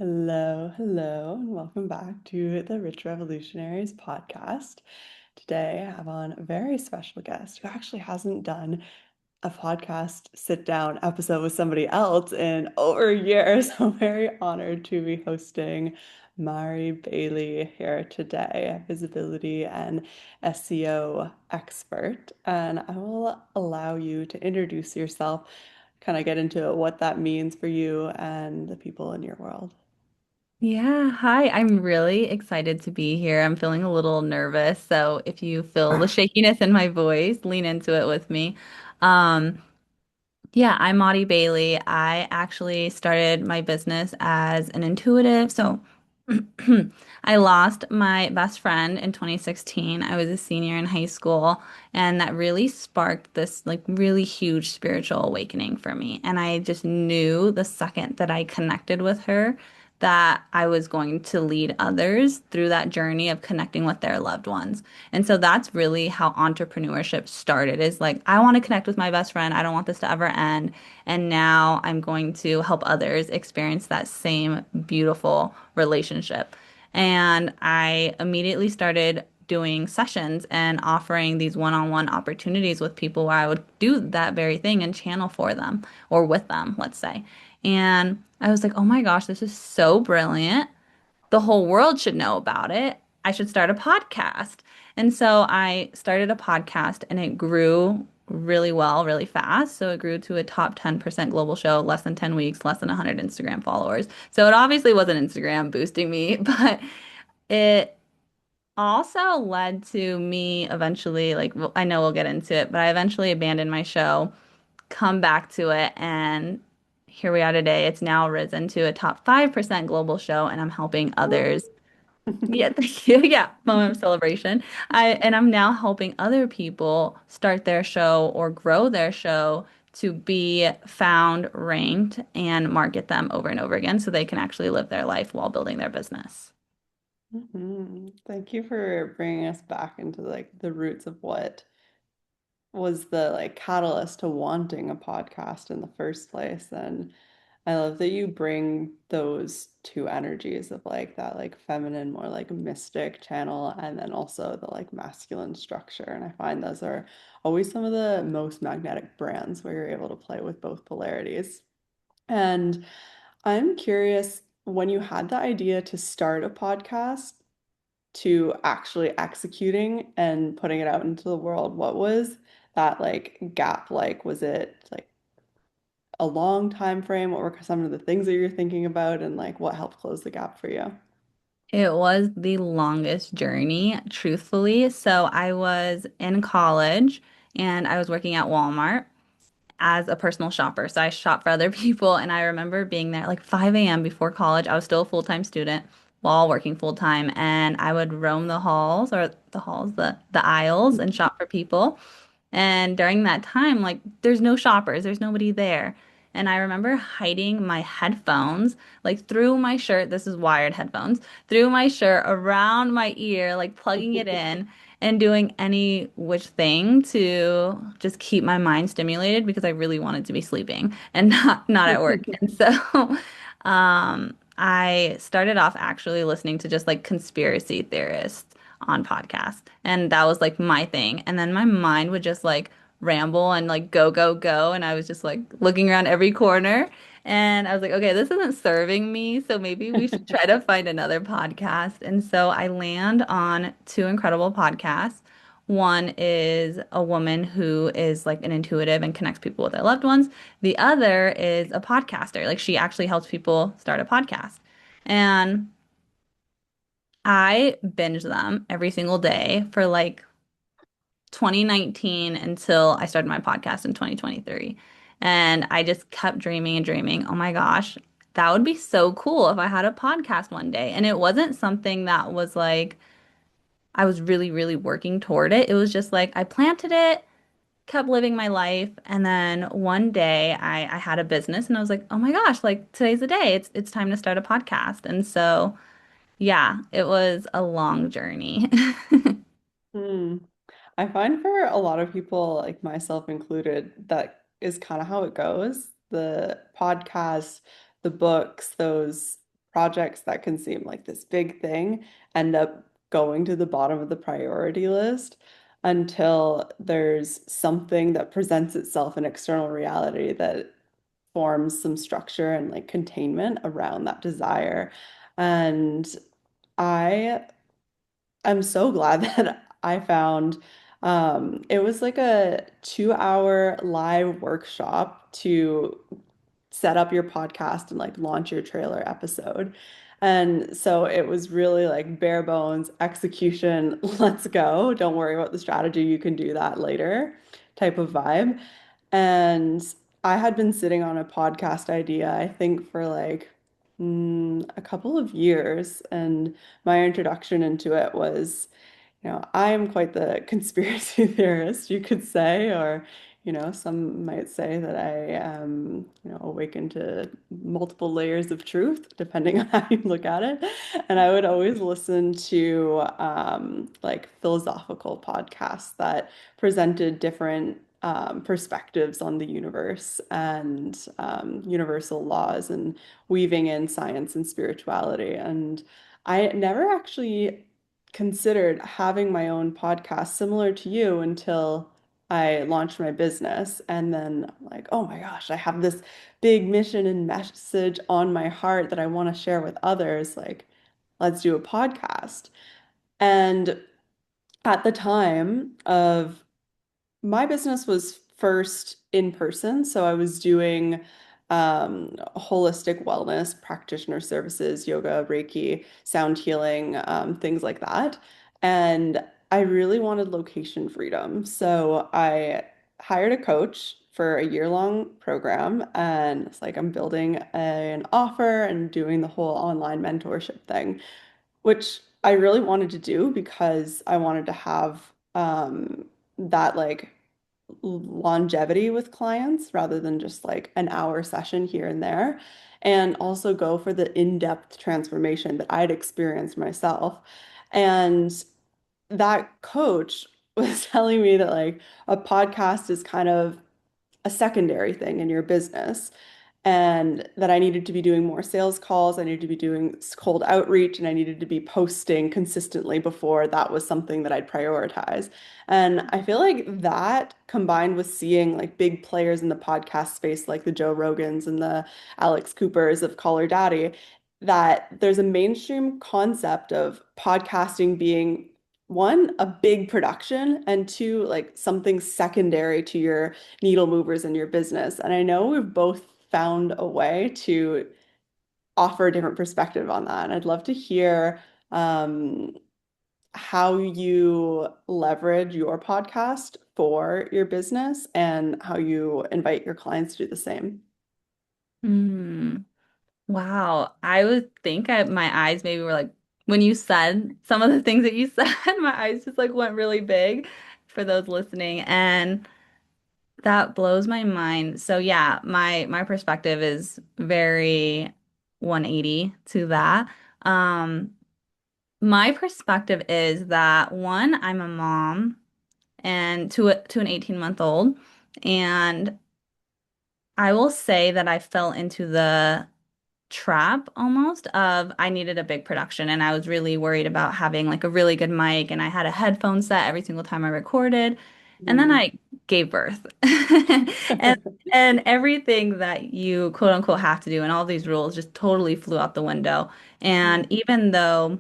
Hello, hello, and welcome back to the Rich Revolutionaries podcast. Today, I have on a very special guest who actually hasn't done a podcast sit down episode with somebody else in over a year. So I'm very honored to be hosting Mari Bailey here today, a visibility and SEO expert. And I will allow you to introduce yourself, kind of get into what that means for you and the people in your world. Yeah, hi. I'm really excited to be here. I'm feeling a little nervous, so if you feel the shakiness in my voice, lean into it with me. Um, yeah, I'm Maudie Bailey. I actually started my business as an intuitive. So I lost my best friend in 2016. I was a senior in high school, and that really sparked this like really huge spiritual awakening for me. And I just knew the second that I connected with her that I was going to lead others through that journey of connecting with their loved ones. And so that's really how entrepreneurship started is like, I want to connect with my best friend. I don't want this to ever end. And now I'm going to help others experience that same beautiful relationship. And I immediately started doing sessions and offering these one-on-one opportunities with people where I would do that very thing and channel for them or with them, let's say. And I was like, oh my gosh, this is so brilliant. The whole world should know about it. I should start a podcast. And so I started a podcast and it grew really well, really fast. So it grew to a top 10% global show, less than 10 weeks, less than 100 Instagram followers. So it obviously wasn't Instagram boosting me, but it also led to me eventually, like, I know we'll get into it, but I eventually abandoned my show, come back to it, and here we are today. It's now risen to a top 5% global show, and I'm helping others. Yeah, thank you. Yeah, moment of celebration. I'm now helping other people start their show or grow their show to be found, ranked, and market them over and over again so they can actually live their life while building their business. Thank you for bringing us back into like the roots of what was the like catalyst to wanting a podcast in the first place. And I love that you bring those two energies of like that like feminine, more like mystic channel, and then also the like masculine structure. And I find those are always some of the most magnetic brands where you're able to play with both polarities. And I'm curious, when you had the idea to start a podcast to actually executing and putting it out into the world, what was that like gap like? Was it like a long time frame? What were some of the things that you're thinking about and like what helped close the gap for you? It was the longest journey, truthfully. So I was in college and I was working at Walmart as a personal shopper. So I shop for other people. And I remember being there at like 5 a.m. before college. I was still a full-time student while working full-time. And I would roam the halls or the halls, the aisles and shop for people. And during that time, like there's no shoppers, there's nobody there. And I remember hiding my headphones like through my shirt. This is wired headphones, through my shirt, around my ear, like plugging it in and doing any which thing to just keep my mind stimulated because I really wanted to be sleeping and not at work. And so I started off actually listening to just like conspiracy theorists on podcasts. And that was like my thing. And then my mind would just like ramble and like go, go, go. And I was just like looking around every corner. And I was like, okay, this isn't serving me. So maybe we should try to find another podcast. And so I land on two incredible podcasts. One is a woman who is like an intuitive and connects people with their loved ones. The other is a podcaster. Like she actually helps people start a podcast. And I binge them every single day for like 2019 until I started my podcast in 2023. And I just kept dreaming and dreaming. Oh my gosh, that would be so cool if I had a podcast one day. And it wasn't something that was like I was really, really working toward it. It was just like I planted it, kept living my life, and then one day I had a business and I was like, oh my gosh, like today's the day. It's time to start a podcast. And so yeah, it was a long journey. Hmm. I find for a lot of people, like myself included, that is kind of how it goes. The podcasts, the books, those projects that can seem like this big thing end up going to the bottom of the priority list until there's something that presents itself in external reality that forms some structure and like containment around that desire. And I am so glad that I found it was like a 2 hour live workshop to set up your podcast and like launch your trailer episode. And so it was really like bare bones execution, let's go. Don't worry about the strategy, you can do that later type of vibe. And I had been sitting on a podcast idea, I think, for like a couple of years. And my introduction into it was, I am quite the conspiracy theorist, you could say, or, some might say that I am, awakened to multiple layers of truth, depending on how you look at it. And I would always listen to like philosophical podcasts that presented different perspectives on the universe and universal laws and weaving in science and spirituality. And I never actually considered having my own podcast similar to you until I launched my business. And then I'm like, oh my gosh, I have this big mission and message on my heart that I want to share with others. Like, let's do a podcast. And at the time of my business was first in person, so I was doing holistic wellness practitioner services, yoga, Reiki, sound healing, things like that. And I really wanted location freedom. So I hired a coach for a year-long program, and it's like I'm building an offer and doing the whole online mentorship thing, which I really wanted to do because I wanted to have that like longevity with clients rather than just like an hour session here and there, and also go for the in-depth transformation that I'd experienced myself. And that coach was telling me that like a podcast is kind of a secondary thing in your business, and that I needed to be doing more sales calls. I needed to be doing cold outreach, and I needed to be posting consistently before that was something that I'd prioritize. And I feel like that combined with seeing like big players in the podcast space, like the Joe Rogans and the Alex Coopers of Call Her Daddy, that there's a mainstream concept of podcasting being one, a big production, and two, like something secondary to your needle movers in your business. And I know we've both found a way to offer a different perspective on that. And I'd love to hear um, how you leverage your podcast for your business and how you invite your clients to do the same. Mm. Wow. I would think my eyes maybe were like, when you said some of the things that you said, my eyes just like went really big for those listening. And that blows my mind. So yeah, my perspective is very 180 to that. Um, my perspective is that one, I'm a mom and to an 18-month-old, and I will say that I fell into the trap almost of I needed a big production and I was really worried about having like a really good mic and I had a headphone set every single time I recorded, and then Mm. I gave birth. And everything that you quote unquote have to do and all these rules just totally flew out the window. And even though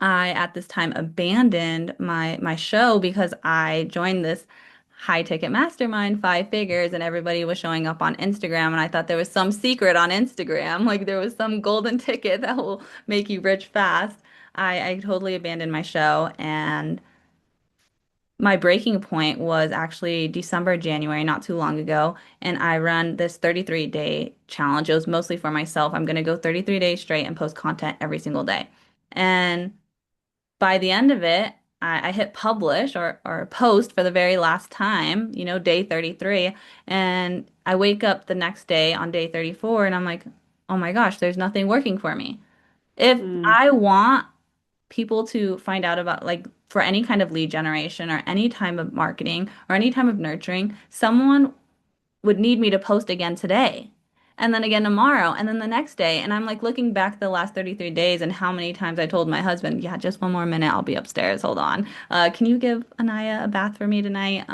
I at this time abandoned my show because I joined this high ticket mastermind, five figures, and everybody was showing up on Instagram, and I thought there was some secret on Instagram, like there was some golden ticket that will make you rich fast. I totally abandoned my show, and my breaking point was actually December, January, not too long ago, and I run this 33-day challenge. It was mostly for myself. I'm going to go 33 days straight and post content every single day. And by the end of it, I hit publish or post for the very last time, day 33. And I wake up the next day on day 34 and I'm like, oh my gosh, there's nothing working for me. If Mm. I want people to find out about, like, for any kind of lead generation or any time of marketing or any time of nurturing, someone would need me to post again today. and then again tomorrow, and then the next day. And I'm like looking back the last 33 days and how many times I told my husband, yeah, just one more minute, I'll be upstairs. Hold on. Can you give Anaya a bath for me tonight?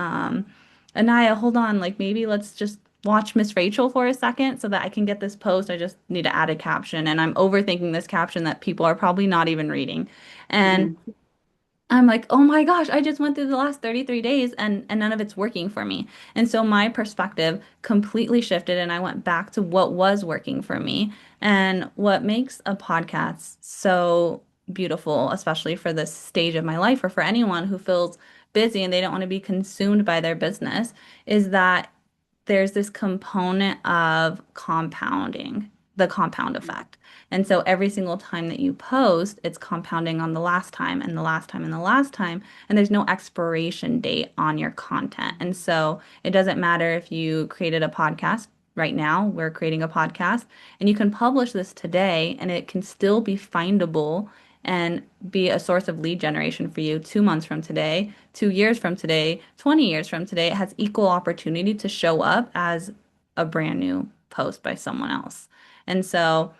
Anaya, hold on. Like maybe let's just watch Miss Rachel for a second so that I can get this post. I just need to add a caption, and I'm overthinking this caption that people are probably not even reading. And Mhm. I'm like, oh my gosh, I just went through the last 33 days and none of it's working for me. And so my perspective completely shifted and I went back to what was working for me. And what makes a podcast so beautiful, especially for this stage of my life or for anyone who feels busy and they don't want to be consumed by their business, is that there's this component of compounding, the compound effect. And so every single time that you post, it's compounding on the last time and the last time and the last time. And there's no expiration date on your content. And so it doesn't matter if you created a podcast. Right now, we're creating a podcast, and you can publish this today, and it can still be findable and be a source of lead generation for you 2 months from today, 2 years from today, 20 years from today. It has equal opportunity to show up as a brand new post by someone else. And so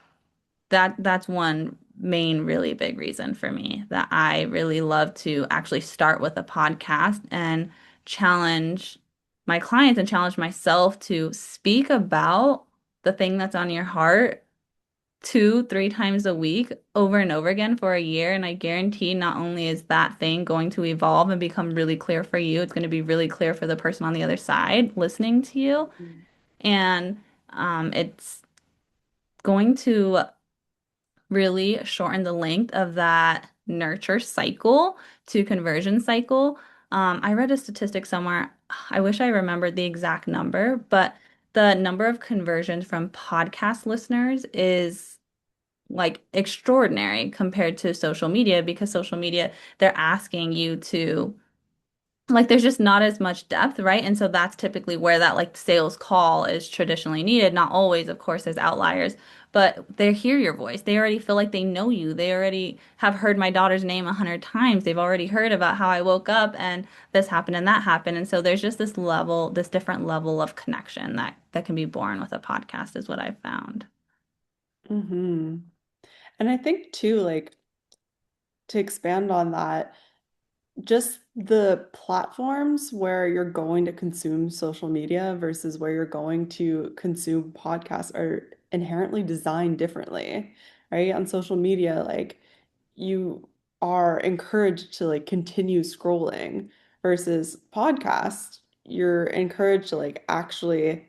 that's one main really big reason for me that I really love to actually start with a podcast and challenge my clients and challenge myself to speak about the thing that's on your heart 2, 3 times a week over and over again for a year. And I guarantee not only is that thing going to evolve and become really clear for you, it's going to be really clear for the person on the other side listening to you. And it's going to really shorten the length of that nurture cycle to conversion cycle. I read a statistic somewhere. I wish I remembered the exact number, but the number of conversions from podcast listeners is like extraordinary compared to social media because social media, they're asking you to like there's just not as much depth, right? And so that's typically where that like sales call is traditionally needed. Not always, of course, there's outliers, but they hear your voice. They already feel like they know you. They already have heard my daughter's name 100 times. They've already heard about how I woke up and this happened and that happened. And so there's just this level, this different level of connection that can be born with a podcast is what I've found. Hmm. And I think too, like to expand on that, just the platforms where you're going to consume social media versus where you're going to consume podcasts are inherently designed differently, right? On social media, like you are encouraged to like continue scrolling versus podcast, you're encouraged to like actually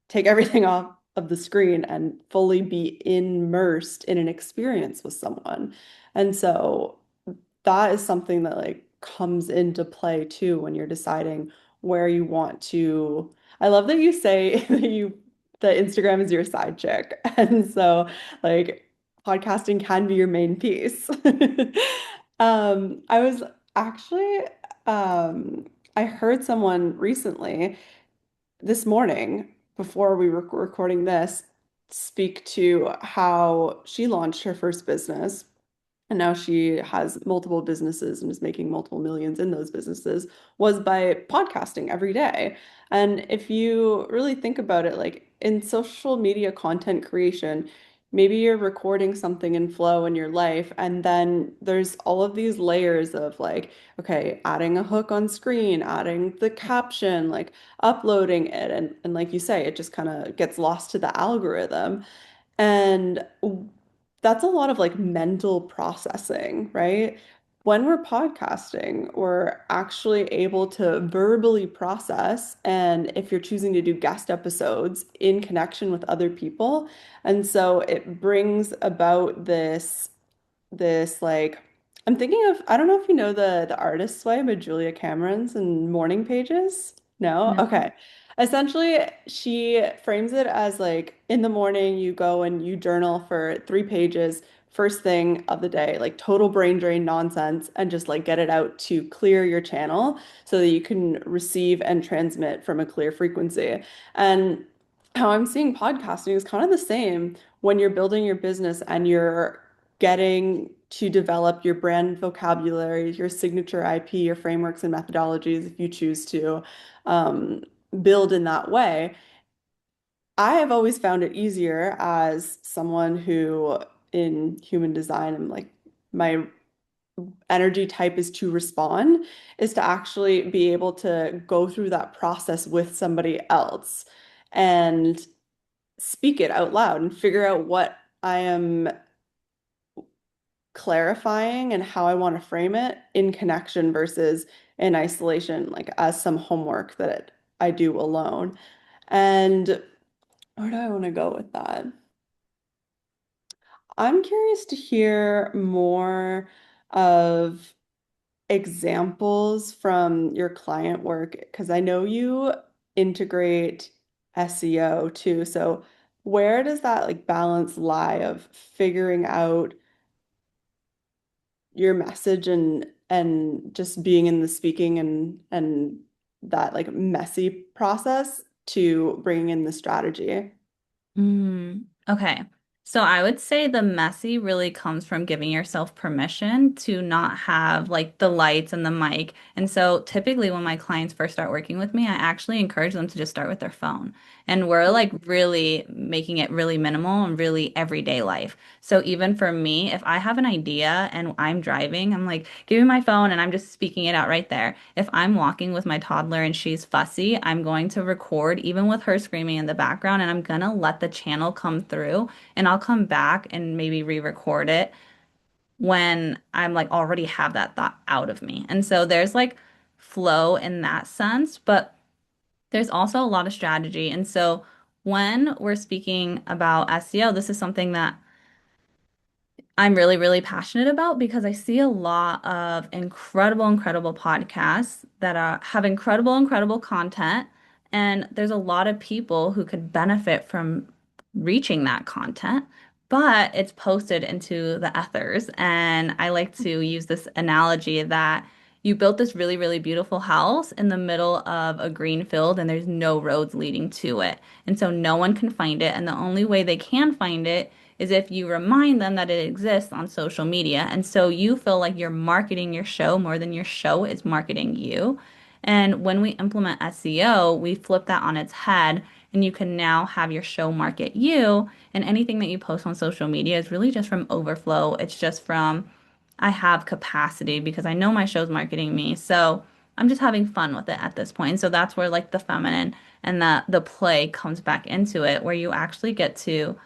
take everything off of the screen and fully be immersed in an experience with someone. And so that is something that like comes into play too when you're deciding where you want to. I love that you say that Instagram is your side chick. And so like podcasting can be your main piece. I was actually I heard someone recently this morning before we were recording this speak to how she launched her first business and now she has multiple businesses and is making multiple millions in those businesses was by podcasting every day. And if you really think about it, like in social media content creation, maybe you're recording something in flow in your life, and then there's all of these layers of like, okay, adding a hook on screen, adding the caption, like uploading it, and like you say, it just kind of gets lost to the algorithm. And that's a lot of like mental processing, right? When we're podcasting, we're actually able to verbally process, and if you're choosing to do guest episodes in connection with other people, and so it brings about this like I'm thinking of I don't know if you know the Artist's Way by Julia Cameron's and Morning Pages. No? No. Okay. Essentially, she frames it as like in the morning you go and you journal for 3 pages first thing of the day, like total brain drain nonsense, and just like get it out to clear your channel so that you can receive and transmit from a clear frequency. And how I'm seeing podcasting is kind of the same when you're building your business and you're getting to develop your brand vocabulary, your signature IP, your frameworks and methodologies, if you choose to build in that way. I have always found it easier as someone who in human design, I'm like my energy type is to respond, is to actually be able to go through that process with somebody else and speak it out loud and figure out what I am clarifying and how I want to frame it in connection versus in isolation, like as some homework that I do alone. And where do I want to go with that? I'm curious to hear more of examples from your client work because I know you integrate SEO too. So where does that like balance lie of figuring out your message and just being in the speaking and that like messy process to bringing in the strategy? Okay. So I would say the messy really comes from giving yourself permission to not have like the lights and the mic. And so typically when my clients first start working with me, I actually encourage them to just start with their phone. And we're like really making it really minimal and really everyday life. So even for me, if I have an idea and I'm driving, I'm like, give me my phone and I'm just speaking it out right there. If I'm walking with my toddler and she's fussy, I'm going to record even with her screaming in the background and I'm gonna let the channel come through and I'll come back and maybe re-record it when I'm like already have that thought out of me. And so there's like flow in that sense, but there's also a lot of strategy. And so when we're speaking about SEO, this is something that I'm really, really passionate about because I see a lot of incredible, incredible podcasts that have incredible, incredible content. And there's a lot of people who could benefit from reaching that content, but it's posted into the ethers. And I like to use this analogy that you built this really, really beautiful house in the middle of a green field and there's no roads leading to it. And so no one can find it. And the only way they can find it is if you remind them that it exists on social media. And so you feel like you're marketing your show more than your show is marketing you. And when we implement SEO, we flip that on its head, and you can now have your show market you. And anything that you post on social media is really just from overflow. It's just from, I have capacity because I know my show's marketing me. So I'm just having fun with it at this point. And so that's where like the feminine and the play comes back into it, where you actually get to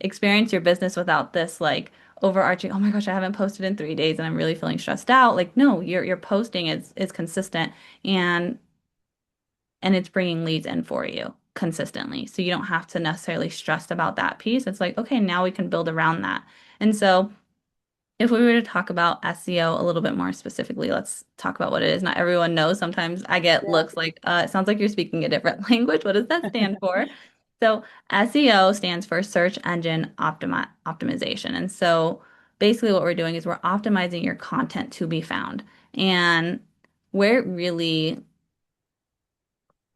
experience your business without this like overarching, oh my gosh, I haven't posted in 3 days and I'm really feeling stressed out. Like, no, your posting is consistent and it's bringing leads in for you consistently. So you don't have to necessarily stress about that piece. It's like, okay, now we can build around that. And so if we were to talk about SEO a little bit more specifically, let's talk about what it is. Not everyone knows. Sometimes I get Yeah. looks like, it sounds like you're speaking a different language. What does that stand for? So SEO stands for search engine optimization. And so basically what we're doing is we're optimizing your content to be found. And where it really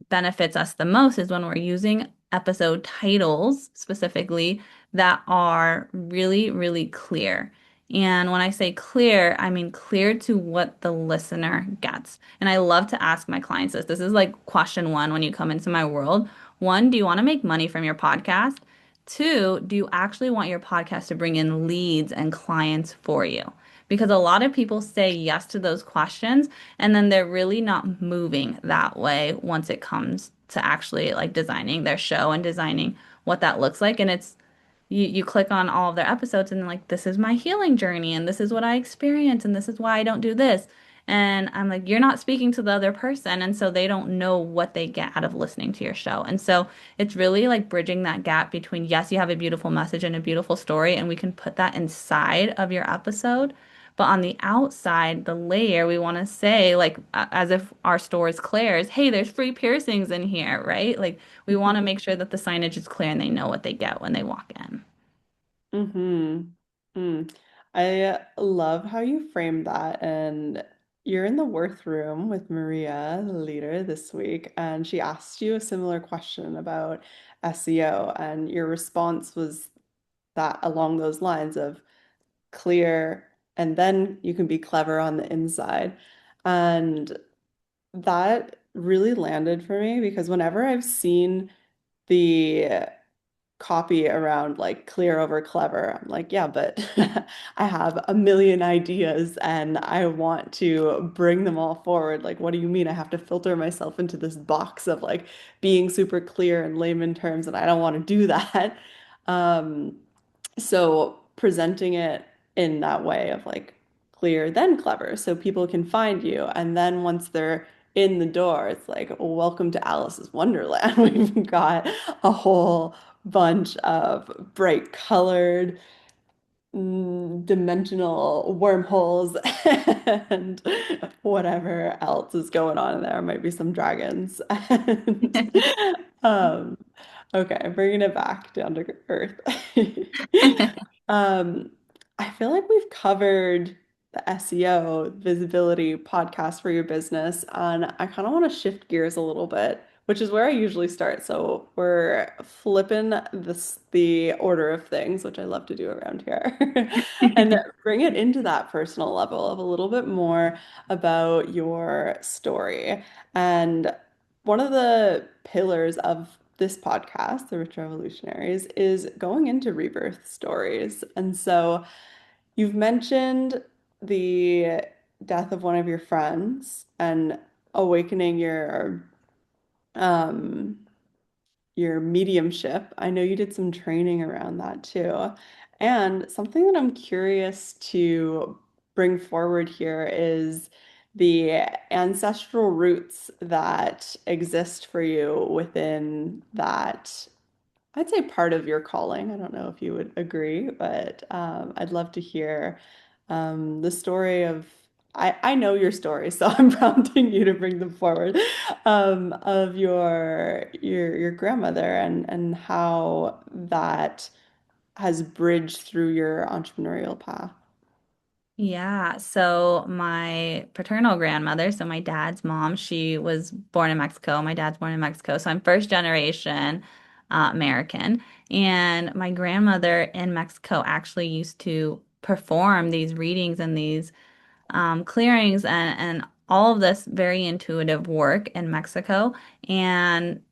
benefits us the most is when we're using episode titles specifically that are really, really clear. And when I say clear, I mean clear to what the listener gets. And I love to ask my clients this. This is like question one when you come into my world. One, do you want to make money from your podcast? Two, do you actually want your podcast to bring in leads and clients for you? Because a lot of people say yes to those questions and then they're really not moving that way once it comes to actually like designing their show and designing what that looks like. And it's you click on all of their episodes and like this is my healing journey and this is what I experience and this is why I don't do this. And I'm like, you're not speaking to the other person. And so they don't know what they get out of listening to your show. And so it's really like bridging that gap between, yes, you have a beautiful message and a beautiful story, and we can put that inside of your episode. But on the outside, the layer, we want to say, like, as if our store is Claire's, hey, there's free piercings in here, right? Like, we want to make sure that the signage is clear and they know what they get when they walk in. Mm-hmm. Mm. I love how you framed that. And you're in the worth room with Maria, the leader, this week, and she asked you a similar question about SEO, and your response was that along those lines of clear, and then you can be clever on the inside. And that really landed for me because whenever I've seen the copy around like clear over clever. I'm like, yeah, but I have a million ideas and I want to bring them all forward. Like, what do you mean? I have to filter myself into this box of like being super clear in layman terms, and I don't want to do that. Um, so presenting it in that way of like clear, then clever, so people can find you. And then once they're in the door, it's like, well, welcome to Alice's Wonderland. We've got a whole bunch of bright colored, dimensional wormholes and whatever else is going on in there. Might be some dragons. And um, okay, bringing it back down to earth. Um, I feel like we've covered the SEO, visibility, podcast for your business, and I kind of want to shift gears a little bit, which is where I usually start. So we're flipping the order of things, which I love to do around here, and bring it into that personal level of a little bit more about your story. And one of the pillars of this podcast, The Rich Revolutionaries, is going into rebirth stories. And so you've mentioned the death of one of your friends and awakening um your mediumship. I know you did some training around that too. And something that I'm curious to bring forward here is the ancestral roots that exist for you within that, I'd say, part of your calling. I don't know if you would agree, but I'd love to hear the story of. I know your story, so I'm prompting you to bring them forward, of your grandmother and how that has bridged through your entrepreneurial path. Yeah, so my paternal grandmother, so my dad's mom, she was born in Mexico. My dad's born in Mexico, so I'm first generation American. And my grandmother in Mexico actually used to perform these readings and these clearings and all of this very intuitive work in Mexico. And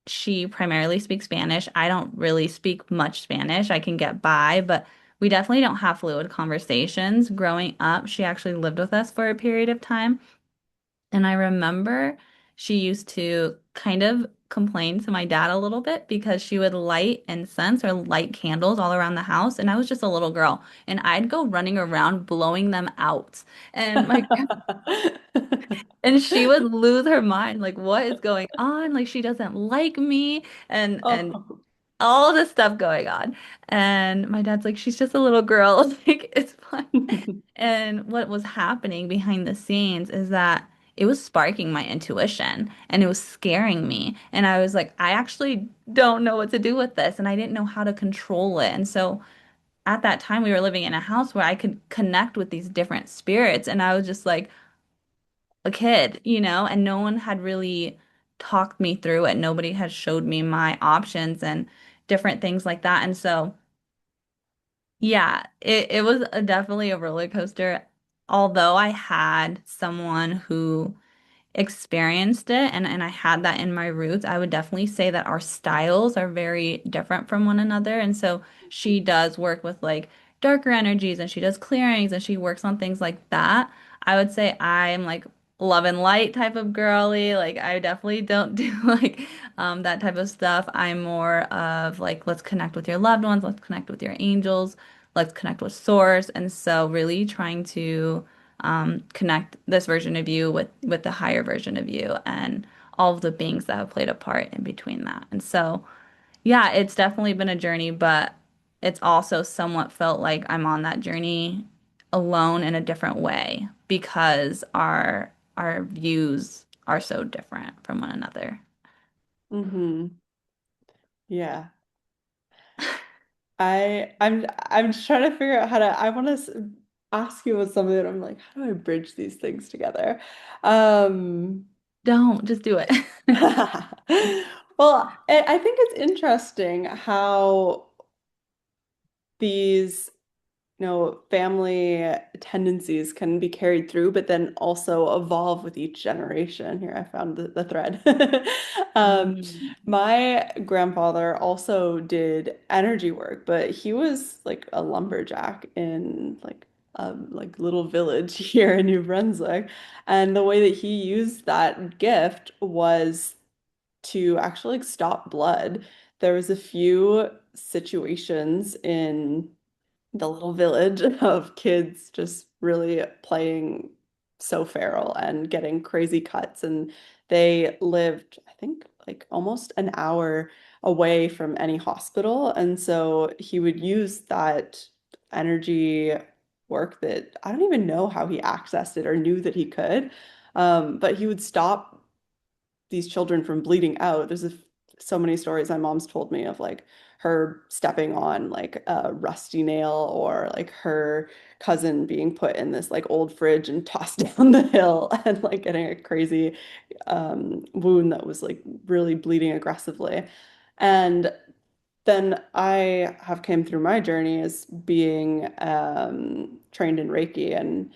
she primarily speaks Spanish. I don't really speak much Spanish. I can get by, but we definitely don't have fluid conversations. Growing up, she actually lived with us for a period of time. And I remember she used to kind of complain to my dad a little bit because she would light incense or light candles all around the house. And I was just a little girl. And I'd go running around blowing them out. And my and she would lose her mind, like, what is going on? Like, she doesn't like me, and Oh. all this stuff going on. And my dad's like, she's just a little girl. Like, it's fine. And what was happening behind the scenes is that it was sparking my intuition and it was scaring me. And I was like, I actually don't know what to do with this. And I didn't know how to control it. And so at that time, we were living in a house where I could connect with these different spirits. And I was just like, a kid, and no one had really talked me through it. Nobody had showed me my options and different things like that. And so, yeah, it was definitely a roller coaster. Although I had someone who experienced it and I had that in my roots, I would definitely say that our styles are very different from one another. And so she does work with like darker energies and she does clearings and she works on things like that. I would say I'm like love and light type of girly. Like I definitely don't do like that type of stuff. I'm more of like let's connect with your loved ones, let's connect with your angels, let's connect with source. And so really trying to connect this version of you with the higher version of you and all of the beings that have played a part in between that. And so, yeah, it's definitely been a journey, but it's also somewhat felt like I'm on that journey alone in a different way because our views are so different from one another. Hmm. Yeah. I'm just trying to figure out how to. I want to ask you about something that I'm like, how do I bridge these things together? Um, Don't just do it. well, I think it's interesting how these family tendencies can be carried through, but then also evolve with each generation. Here, I found the thread. Um, Mm. my grandfather also did energy work, but he was like a lumberjack in like little village here in New Brunswick. And the way that he used that gift was to actually like stop blood. There was a few situations in the little village of kids just really playing so feral and getting crazy cuts. And they lived, I think, like almost an hour away from any hospital. And so he would use that energy work that I don't even know how he accessed it or knew that he could. But he would stop these children from bleeding out. So many stories my mom's told me of like her stepping on like a rusty nail or like her cousin being put in this like old fridge and tossed down the hill and like getting a crazy wound that was like really bleeding aggressively. And then I have came through my journey as being trained in Reiki, and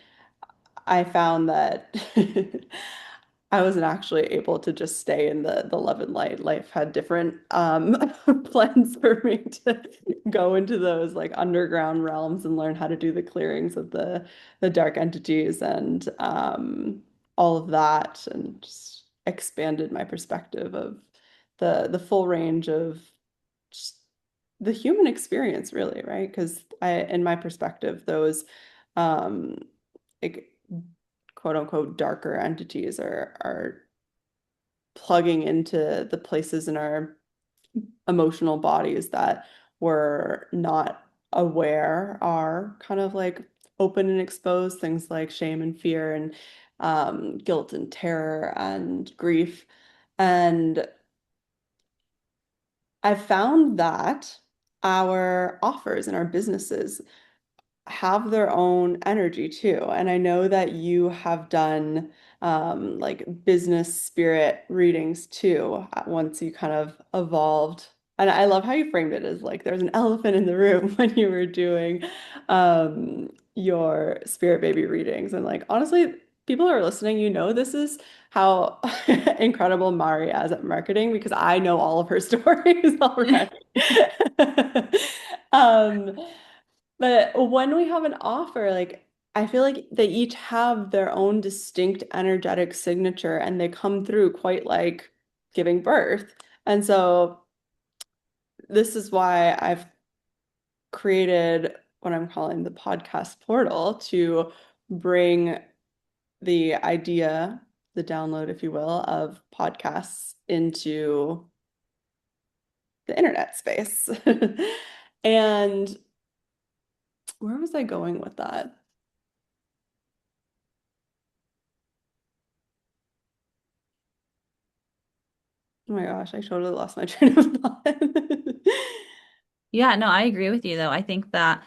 I found that I wasn't actually able to just stay in the love and light. Life had different plans for me to go into those like underground realms and learn how to do the clearings of the dark entities and all of that, and just expanded my perspective of the full range of just the human experience, really, right? Because in my perspective, those um, like quote unquote darker entities are plugging into the places in our emotional bodies that we're not aware are kind of like open and exposed, things like shame and fear and guilt and terror and grief. And I found that our offers and our businesses have their own energy too. And I know that you have done like business spirit readings too, once you kind of evolved. And I love how you framed it as like there's an elephant in the room when you were doing your spirit baby readings. And like honestly, people who are listening, this is how incredible Mari is at marketing because I know all of her stories already. Um, but when we have an offer, like I feel like they each have their own distinct energetic signature and they come through quite like giving birth. And so this is why I've created what I'm calling the podcast portal to bring the idea, the download, if you will, of podcasts into the internet space. And where was I going with that? Oh my gosh, I totally lost my train of thought. Yeah, no, I agree with you though. I think that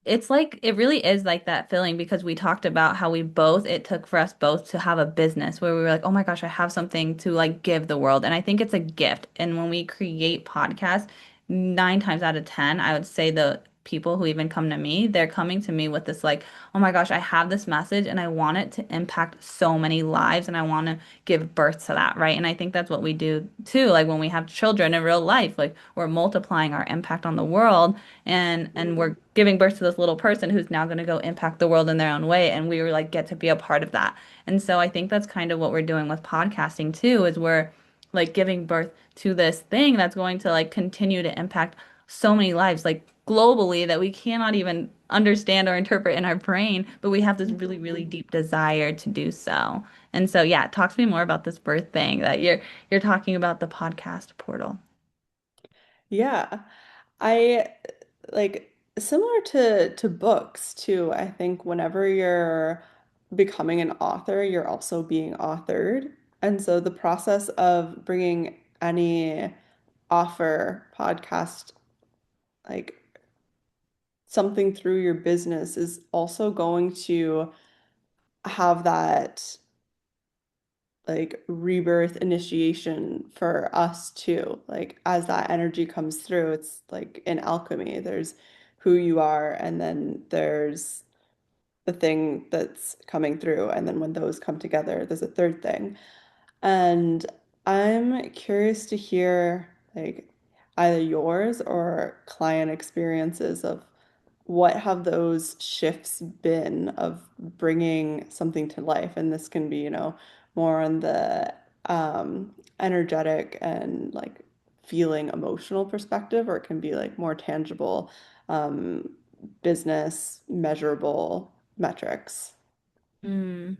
it's like it really is like that feeling because we talked about how it took for us both to have a business where we were like, oh my gosh, I have something to like give the world. And I think it's a gift. And when we create podcasts, 9 times out of 10, I would say the people who even come to me, they're coming to me with this like, oh my gosh, I have this message and I want it to impact so many lives and I want to give birth to that, right? And I think that's what we do too. Like when we have children in real life, like we're multiplying our impact on the world and we're giving birth to this little person who's now going to go impact the world in their own way and we were like get to be a part of that. And so I think that's kind of what we're doing with podcasting too is we're like giving birth to this thing that's going to like continue to impact so many lives like globally that we cannot even understand or interpret in our brain, but we have this really really deep desire to do so. And so yeah, talk to me more about this birth thing that you're talking about the podcast portal. Yeah. I like similar to books too. I think whenever you're becoming an author, you're also being authored. And so the process of bringing any offer, podcast, like something through your business is also going to have that like rebirth initiation for us too. Like as that energy comes through, it's like in alchemy. There's who you are, and then there's the thing that's coming through, and then when those come together, there's a third thing. And I'm curious to hear like either yours or client experiences of what have those shifts been of bringing something to life. And this can be, more on the energetic and like feeling emotional perspective, or it can be like more tangible um, business measurable metrics. Mm.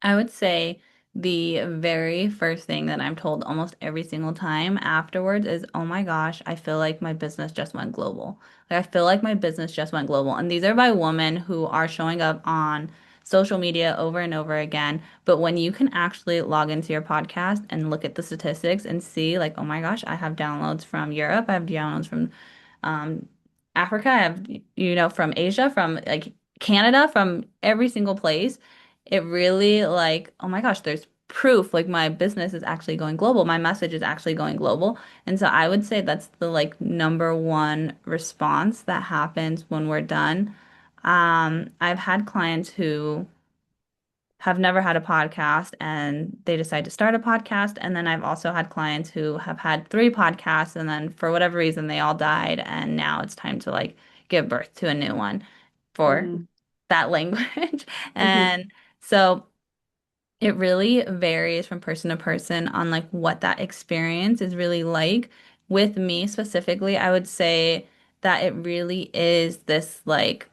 I would say the very first thing that I'm told almost every single time afterwards is, oh my gosh, I feel like my business just went global. Like, I feel like my business just went global. And these are by women who are showing up on social media over and over again. But when you can actually log into your podcast and look at the statistics and see, like, oh my gosh, I have downloads from Europe, I have downloads from um, Africa, I have, from Asia, from like Canada, from every single place. It really like, oh my gosh, there's proof like my business is actually going global. My message is actually going global. And so I would say that's the like number one response that happens when we're done. I've had clients who have never had a podcast and they decide to start a podcast. And then I've also had clients who have had three podcasts and then for whatever reason they all died and now it's time to like give birth to a new one for Hmm. that language. Hmm. And so it really varies from person to person on like what that experience is really like. With me specifically, I would say that it really is this like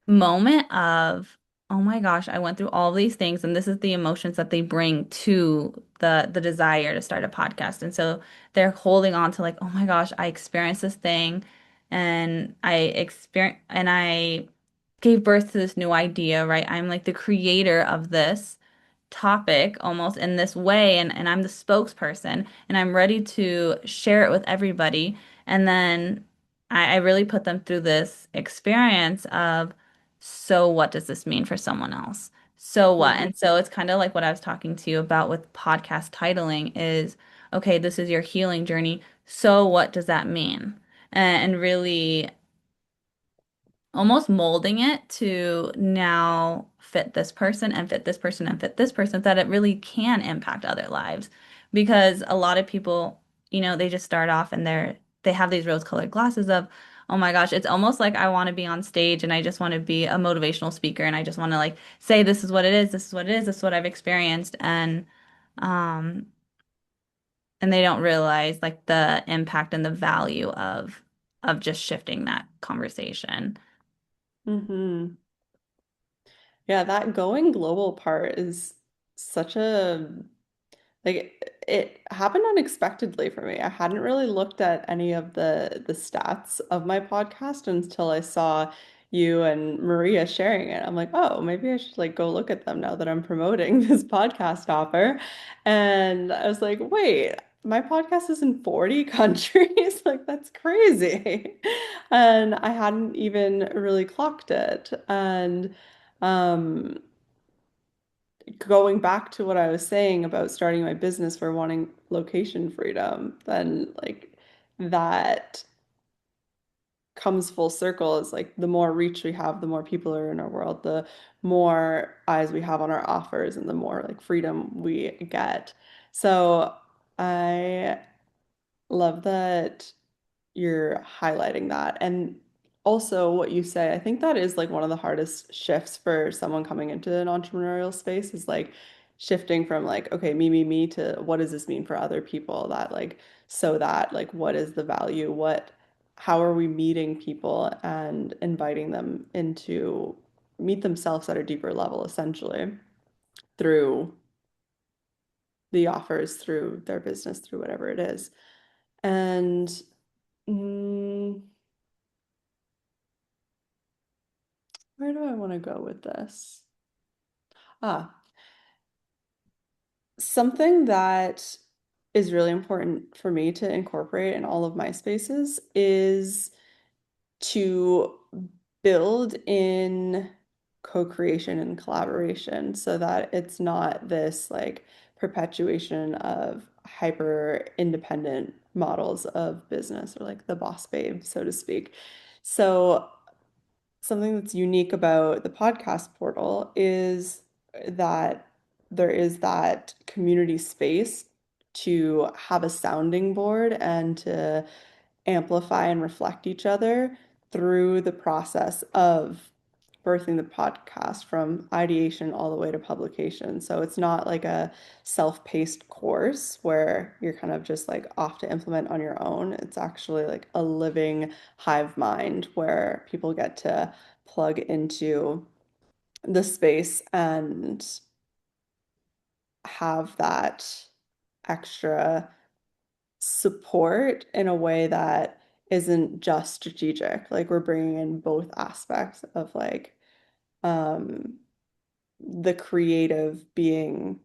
moment of, oh my gosh, I went through all these things and this is the emotions that they bring to the desire to start a podcast. And so they're holding on to like, oh my gosh, I experienced this thing and I gave birth to this new idea, right? I'm like the creator of this topic almost in this way and I'm the spokesperson and I'm ready to share it with everybody. And then I really put them through this experience of, so what does this mean for someone else? So what? Hmm. And so it's kind of like what I was talking to you about with podcast titling is, okay, this is your healing journey. So what does that mean? And really almost molding it to now fit this person and fit this person and fit this person so that it really can impact other lives. Because a lot of people, they just start off and they have these rose-colored glasses of, oh my gosh, it's almost like I want to be on stage and I just want to be a motivational speaker and I just want to like say this is what it is, this is what it is, this is what I've experienced um and they don't realize like the impact and the value of just shifting that conversation. Hmm. Yeah, that going global part is such a it happened unexpectedly for me. I hadn't really looked at any of the stats of my podcast until I saw you and Maria sharing it. I'm like, oh, maybe I should like go look at them now that I'm promoting this podcast offer. And I was like, wait, my podcast is in 40 countries. Like that's crazy. And I hadn't even really clocked it. And um going back to what I was saying about starting my business for wanting location freedom, then like that comes full circle is like the more reach we have, the more people are in our world, the more eyes we have on our offers and the more like freedom we get. So I love that you're highlighting that. And also what you say, I think that is like one of the hardest shifts for someone coming into an entrepreneurial space is like shifting from like, okay, me, to what does this mean for other people that like, so that like, what is the value? How are we meeting people and inviting them into meet themselves at a deeper level, essentially, through the offers, through their business, through whatever it is. And mm, where do I want to go with this? Ah, something that is really important for me to incorporate in all of my spaces is to build in co-creation and collaboration so that it's not this like perpetuation of hyper independent models of business or like the boss babe, so to speak. So something that's unique about the podcast portal is that there is that community space to have a sounding board and to amplify and reflect each other through the process of birthing the podcast from ideation all the way to publication. So it's not like a self-paced course where you're kind of just like off to implement on your own. It's actually like a living hive mind where people get to plug into the space and have that extra support in a way that isn't just strategic. Like we're bringing in both aspects of like um the creative being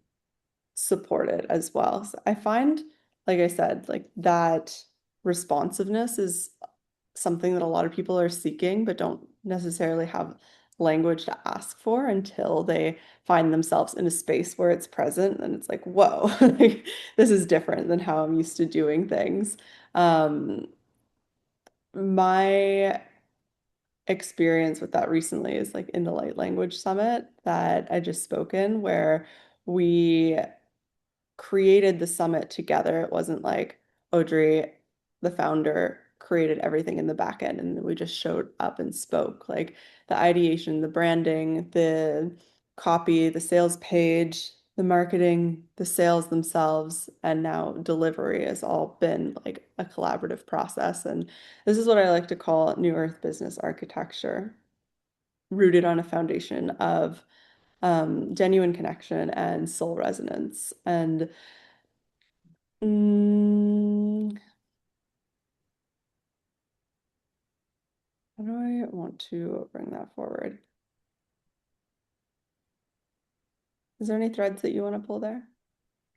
supported as well. So I find, like I said, like that responsiveness is something that a lot of people are seeking, but don't necessarily have language to ask for until they find themselves in a space where it's present. And it's like, whoa, like, this is different than how I'm used to doing things. Um, my experience with that recently is like in the Light Language Summit that I just spoken, where we created the summit together. It wasn't like Audrey, the founder, created everything in the back end and then we just showed up and spoke. Like the ideation, the branding, the copy, the sales page, the marketing, the sales themselves, and now delivery has all been like a collaborative process. And this is what I like to call New Earth business architecture, rooted on a foundation of genuine connection and soul resonance. And Mm, how do I want to bring that forward? Is there any threads that you want to pull there?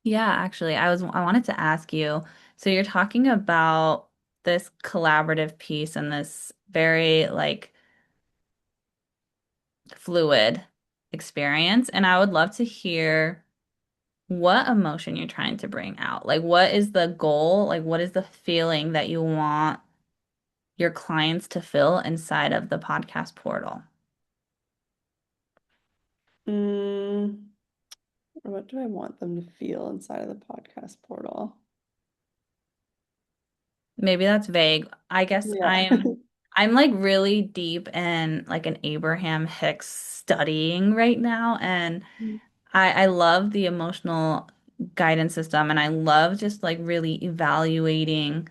Yeah, actually, I wanted to ask you, so you're talking about this collaborative piece and this very like fluid experience, and I would love to hear what emotion you're trying to bring out. Like, what is the goal? Like, what is the feeling that you want your clients to feel inside of the podcast portal? Mm, what do I want them to feel inside of the podcast portal? Maybe that's vague. I guess Yeah. I'm like really deep in like an Abraham Hicks studying right now, and I love the emotional guidance system, and I love just like really evaluating.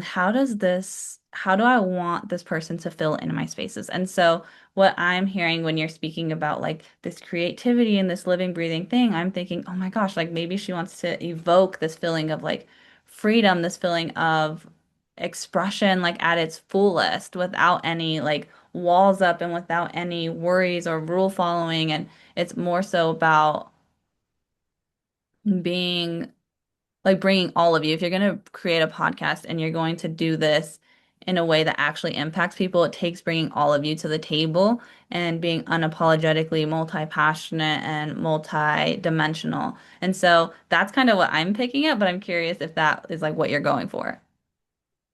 How do I want this person to fill in my spaces? And so, what I'm hearing when you're speaking about like this creativity and this living, breathing thing, I'm thinking, oh my gosh, like maybe she wants to evoke this feeling of like freedom, this feeling of expression, like at its fullest, without any like walls up and without any worries or rule following. And it's more so about being like bringing all of you. If you're going to create a podcast and you're going to do this in a way that actually impacts people, it takes bringing all of you to the table and being unapologetically multi-passionate and multi-dimensional. And so that's kind of what I'm picking up, but I'm curious if that is like what you're going for.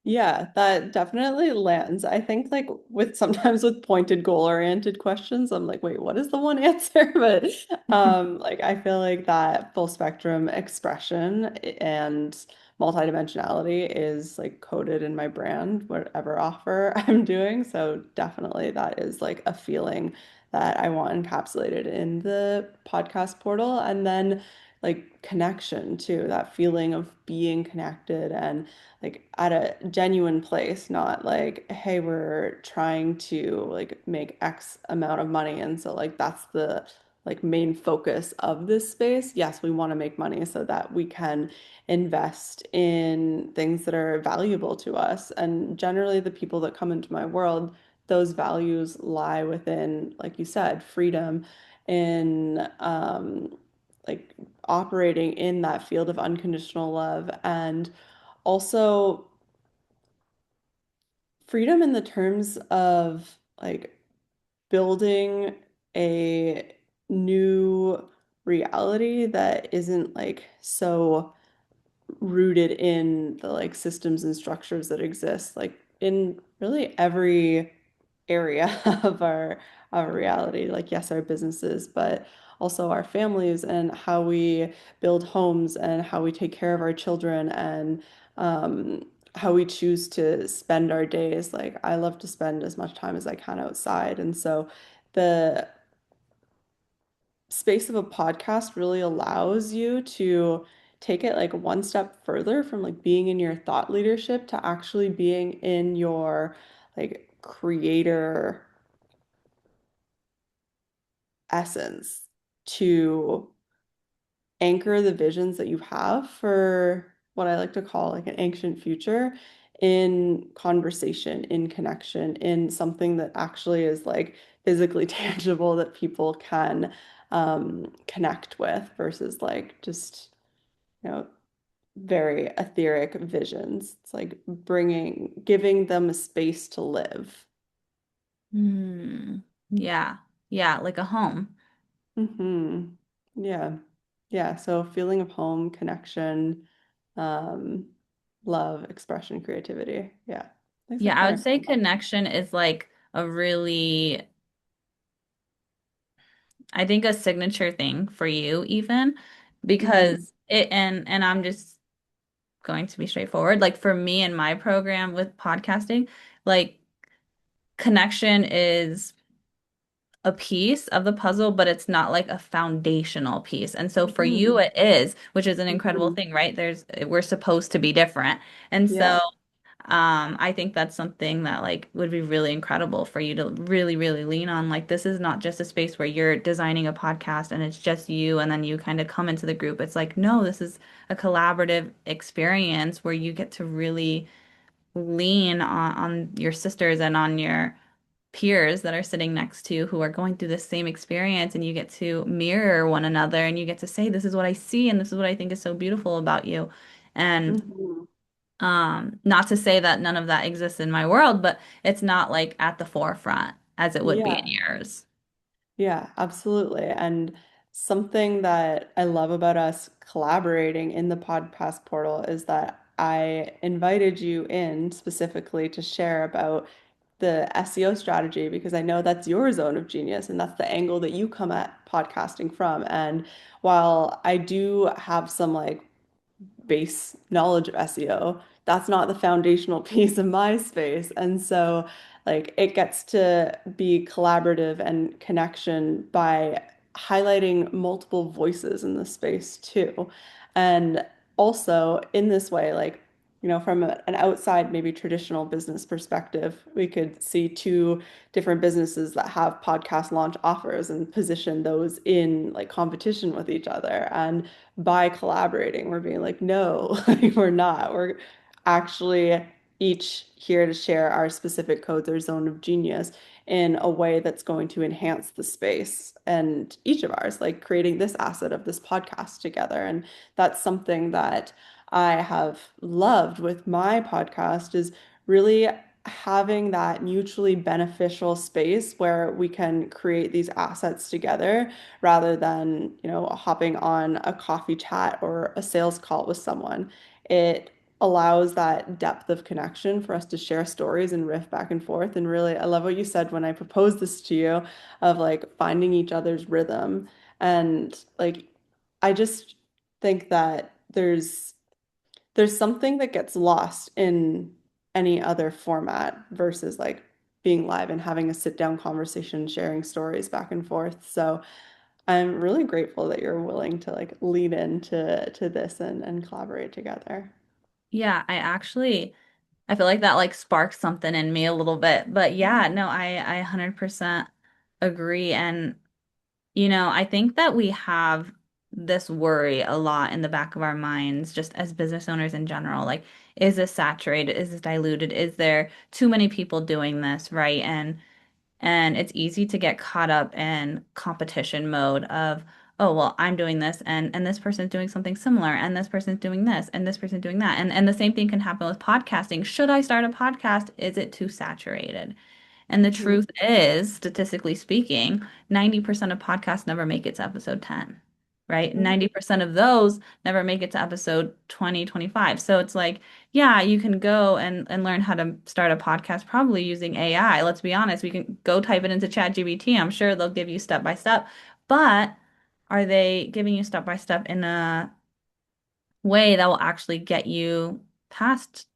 Yeah, that definitely lands. I think like with sometimes with pointed goal-oriented questions, I'm like, wait, what is the one answer? But like I feel like that full spectrum expression and multidimensionality is like coded in my brand, whatever offer I'm doing. So definitely that is like a feeling that I want encapsulated in the podcast portal. And then like connection too, that feeling of being connected and like at a genuine place, not like, hey, we're trying to like make X amount of money. And so like that's the like main focus of this space. Yes, we want to make money so that we can invest in things that are valuable to us. And generally the people that come into my world, those values lie within, like you said, freedom in like operating in that field of unconditional love and also freedom in the terms of like building a new reality that isn't like so rooted in the like systems and structures that exist like in really every area of our reality. Like yes, our businesses, but also our families and how we build homes and how we take care of our children and um, how we choose to spend our days. Like I love to spend as much time as I can outside, and so the space of a podcast really allows you to take it like one step further from like being in your thought leadership to actually being in your like creator essence to anchor the visions that you have for what I like to call like an ancient future in conversation, in connection, in something that actually is like physically tangible that people can connect with versus like just, you know, very etheric visions. It's like giving them a space to live. Hmm. Yeah. Yeah, like a home. Hmm. Yeah. Yeah. So feeling of home, connection, um, love, expression, creativity. Yeah. Things that Yeah, I kind would of say come up. connection is like a really, I think a signature thing for you even Hmm. because and I'm just going to be straightforward. Like for me and my program with podcasting, like connection is a piece of the puzzle, but it's not like a foundational piece. And so for you, Hmm. it is, which is an incredible Hmm. thing, right? We're supposed to be different. And Yeah. so, I think that's something that like would be really incredible for you to really, really lean on. Like, this is not just a space where you're designing a podcast and it's just you, and then you kind of come into the group. It's like, no, this is a collaborative experience where you get to really lean on your sisters and on your peers that are sitting next to you who are going through the same experience, and you get to mirror one another and you get to say, this is what I see and this is what I think is so beautiful about you. And Hmm. not to say that none of that exists in my world, but it's not like at the forefront as it would be in Yeah. yours. Yeah, absolutely. And something that I love about us collaborating in the podcast portal is that I invited you in specifically to share about the SEO strategy because I know that's your zone of genius and that's the angle that you come at podcasting from. And while I do have some like base knowledge of SEO, that's not the foundational piece of my space. And so, like, it gets to be collaborative and connection by highlighting multiple voices in the space too. And also, in this way, like, from an outside, maybe traditional business perspective, we could see two different businesses that have podcast launch offers and position those in like competition with each other. And by collaborating, we're being like, no, like, we're not. We're actually each here to share our specific codes, our zone of genius in a way that's going to enhance the space and each of ours, like creating this asset of this podcast together. And that's something that I have loved with my podcast is really having that mutually beneficial space where we can create these assets together rather than, hopping on a coffee chat or a sales call with someone. It allows that depth of connection for us to share stories and riff back and forth. And really, I love what you said when I proposed this to you of like finding each other's rhythm. And like, I just think that there's something that gets lost in any other format versus like being live and having a sit down conversation, sharing stories back and forth. So I'm really grateful that you're willing to like lean into this and collaborate together. Yeah, I feel like that like sparks something in me a little bit. But yeah, no, I 100% agree. And I think that we have this worry a lot in the back of our minds, just as business owners in general. Like, is this saturated? Is this diluted? Is there too many people doing this, right? And it's easy to get caught up in competition mode of, oh, well, I'm doing this and this person's doing something similar and this person's doing this and this person's doing that. And the same thing can happen with podcasting. Should I start a podcast? Is it too saturated? And the Mhm. truth is, statistically speaking, 90% of podcasts never make it to episode 10. right? Mhm. 90% of those never make it to episode 20, 25. So it's like, yeah, you can go and learn how to start a podcast probably using AI. Let's be honest, we can go type it into ChatGPT. I'm sure they'll give you step by step. But are they giving you step by step in a way that will actually get you past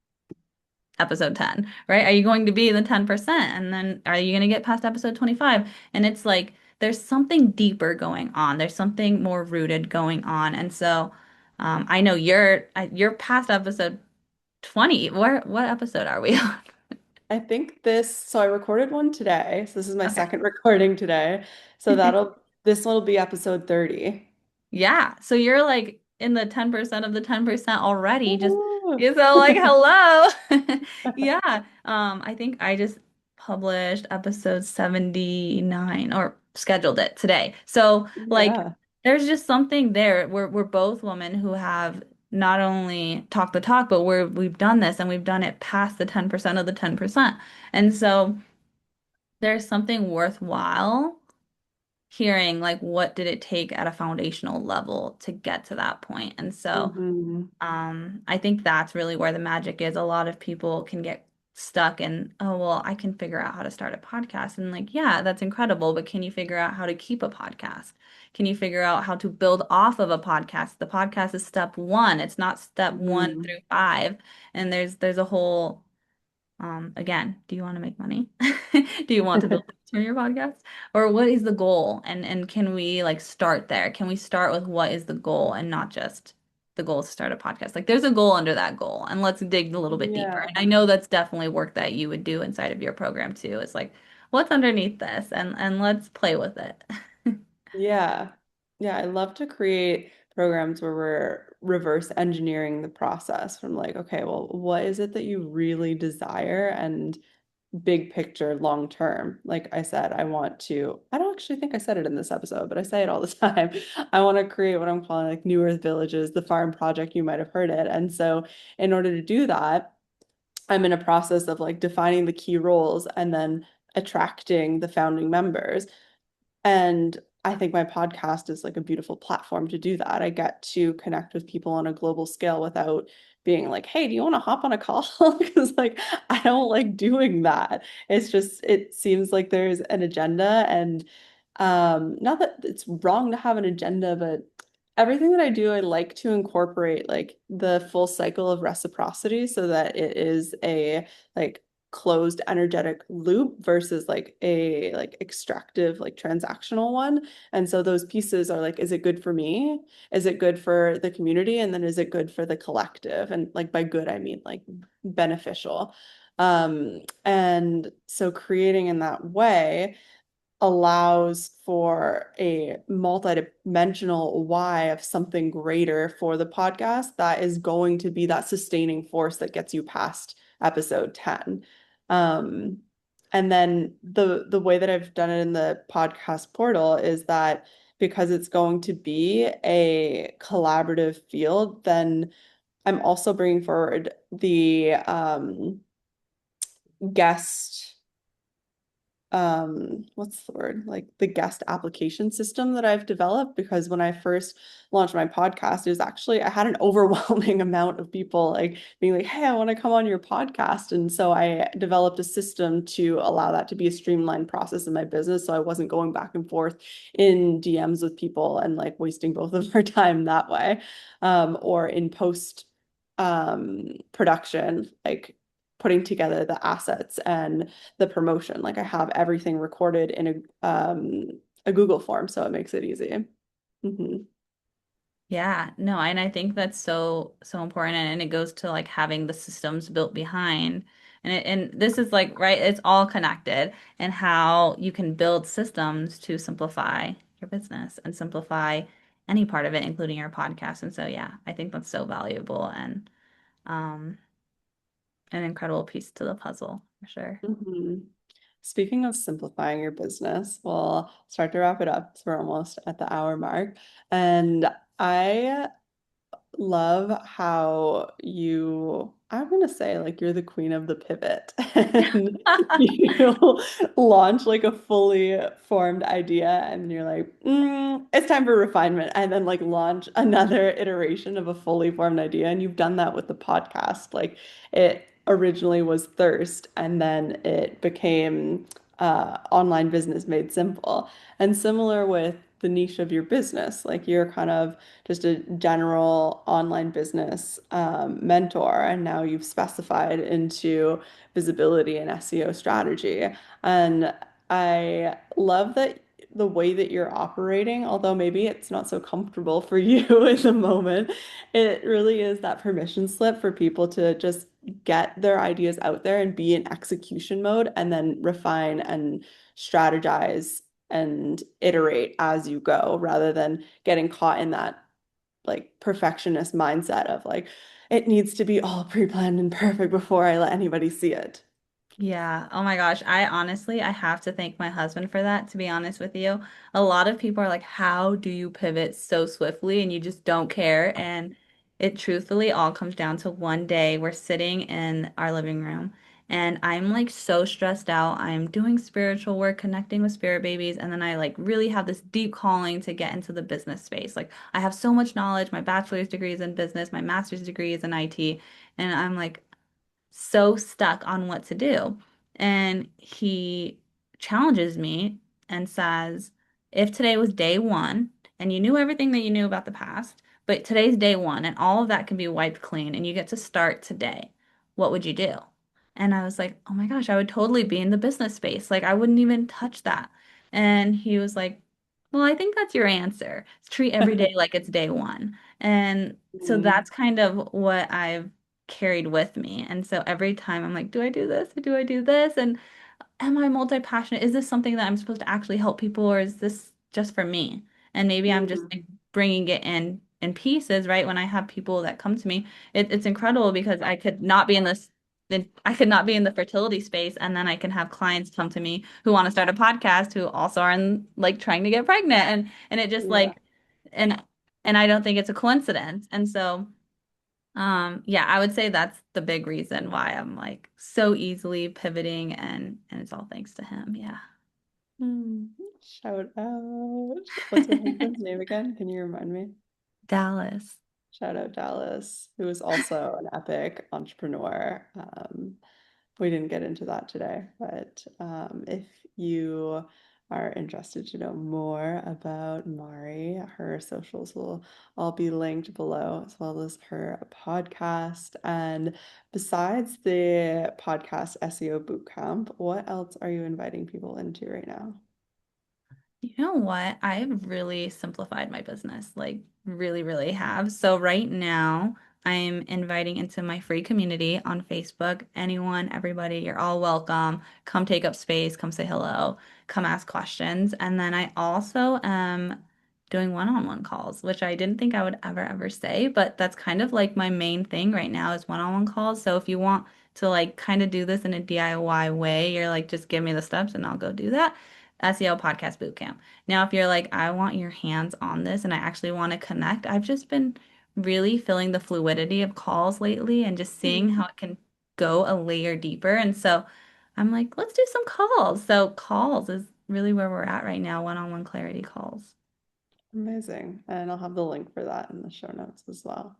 episode 10, right? Are you going to be the 10%? And then are you going to get past episode 25? And it's like there's something deeper going on. There's something more rooted going on. And so I know you're past episode 20. What episode are we on? I think so I recorded one today. So this is my Okay. second recording today. So this one will be episode 30. Yeah. So you're like in the 10% of the 10% already. Just Ooh. you so like hello. Yeah. I think I just published episode 79 or scheduled it today. So like Yeah. there's just something there. We're both women who have not only talked the talk, but we've done this and we've done it past the 10% of the 10%. And so there's something worthwhile hearing like what did it take at a foundational level to get to that point. And so Hmm. I think that's really where the magic is. A lot of people can get stuck in, oh, well, I can figure out how to start a podcast. And like, yeah, that's incredible, but can you figure out how to keep a podcast? Can you figure out how to build off of a podcast? The podcast is step one. It's not step one Hmm. through five. And there's a whole again, do you want to make money? Do you want to build from your podcast? Or what is the goal? And can we like start there? Can we start with what is the goal and not just the goal is to start a podcast? Like there's a goal under that goal and let's dig a little bit deeper. Yeah. And I know that's definitely work that you would do inside of your program too. It's like what's underneath this and let's play with it. Yeah. Yeah. I love to create programs where we're reverse engineering the process from like, okay, well, what is it that you really desire and big picture long term? Like I said, I don't actually think I said it in this episode, but I say it all the time. I want to create what I'm calling like New Earth Villages, the farm project. You might have heard it. And so in order to do that, I'm in a process of like defining the key roles and then attracting the founding members. And I think my podcast is like a beautiful platform to do that. I get to connect with people on a global scale without being like, hey, do you want to hop on a call? Because like I don't like doing that. It's just it seems like there's an agenda and not that it's wrong to have an agenda, but everything that I do, I like to incorporate like the full cycle of reciprocity so that it is a like closed energetic loop versus like a like extractive like transactional one. And so those pieces are like, is it good for me? Is it good for the community? And then is it good for the collective? And like by good, I mean like beneficial. And so creating in that way allows for a multidimensional why of something greater for the podcast that is going to be that sustaining force that gets you past episode 10. Um, and then the way that I've done it in the podcast portal is that because it's going to be a collaborative field, then I'm also bringing forward the guest what's the word, like the guest application system that I've developed, because when I first launched my podcast it was actually I had an overwhelming amount of people like being like, hey, I want to come on your podcast. And so I developed a system to allow that to be a streamlined process in my business, so I wasn't going back and forth in DMs with people and like wasting both of our time that way, or in post production, like putting together the assets and the promotion. Like I have everything recorded in a Google form, so it makes it easy. Hmm. Yeah, no, and I think that's so important and it goes to like having the systems built behind. And this is like right, it's all connected and how you can build systems to simplify your business and simplify any part of it, including your podcast. And so yeah, I think that's so valuable and um an incredible piece to the puzzle for sure. Hmm. Speaking of simplifying your business, we'll start to wrap it up. So we're almost at the hour mark. And I love how you I'm gonna say like you're the queen of the pivot and you launch like a fully formed idea and you're like, it's time for refinement and then like launch another iteration of a fully formed idea. And you've done that with the podcast. Like it originally was thirst and then it became online business made simple. And similar with the niche of your business, like you're kind of just a general online business mentor, and now you've specified into visibility and SEO strategy. And I love that the way that you're operating, although maybe it's not so comfortable for you in the moment, it really is that permission slip for people to just get their ideas out there and be in execution mode and then refine and strategize and iterate as you go rather than getting caught in that like perfectionist mindset of like it needs to be all pre-planned and perfect before I let anybody see it. Yeah. Oh my gosh. I have to thank my husband for that, to be honest with you. A lot of people are like, how do you pivot so swiftly and you just don't care? And it truthfully all comes down to one day we're sitting in our living room and I'm like so stressed out. I'm doing spiritual work, connecting with spirit babies, and then I like really have this deep calling to get into the business space. Like I have so much knowledge. My bachelor's degree is in business, my master's degree is in IT, and I'm like so stuck on what to do. And he challenges me and says, if today was day one and you knew everything that you knew about the past, but today's day one and all of that can be wiped clean and you get to start today, what would you do? And I was like, oh my gosh, I would totally be in the business space. Like, I wouldn't even touch that. And he was like, well, I think that's your answer. Treat every day like it's day one. And so Mm, that's kind of what I've carried with me. And so every time I'm like, do I do this? Or do I do this? And am I multi-passionate? Is this something that I'm supposed to actually help people or is this just for me? And maybe I'm just mm, like bringing it in pieces, right? When I have people that come to me, it's incredible because I could not be in the fertility space and then I can have clients come to me who want to start a podcast who also are in like trying to get pregnant and it just yeah. like and and I don't think it's a coincidence. And so yeah, I would say that's the big reason why I'm like so easily pivoting and it's all thanks to him. Yeah. Mm, shout out. What's your husband's name again? Can you remind me? Dallas. Shout out Dallas, who is also an epic entrepreneur. We didn't get into that today, but if you are interested to know more about Mari, her socials will all be linked below, as well as her podcast. And besides the podcast SEO Bootcamp, what else are you inviting people into right now? You know what? I've really simplified my business, like really, really have. So right now, I'm inviting into my free community on Facebook. Anyone, everybody, you're all welcome. Come take up space, come say hello, come ask questions. And then I also am doing one-on-one calls, which I didn't think I would ever say, but that's kind of like my main thing right now is one-on-one calls. So if you want to like kind of do this in a DIY way, you're like, just give me the steps and I'll go do that. SEO Podcast Bootcamp. Now, if you're like, I want your hands on this and I actually want to connect, I've just been really feeling the fluidity of calls lately and just seeing how it can go a layer deeper. And so I'm like, let's do some calls. So calls is really where we're at right now, one-on-one clarity calls. Amazing. And I'll have the link for that in the show notes as well.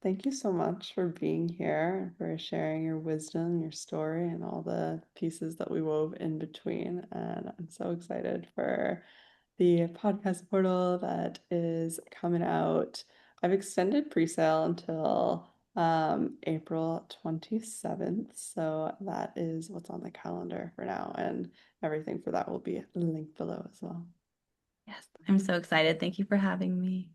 Thank you so much for being here, for sharing your wisdom, your story, and all the pieces that we wove in between. And I'm so excited for the podcast portal that is coming out. I've extended pre-sale until April 27th. So that is what's on the calendar for now. And everything for that will be linked below as well. Yes, I'm so excited. Thank you for having me.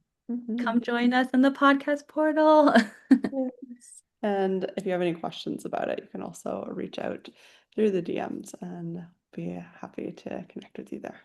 Come Mhm. join us in the podcast portal. Yes. And if you have any questions about it, you can also reach out through the DMs and be happy to connect with you there.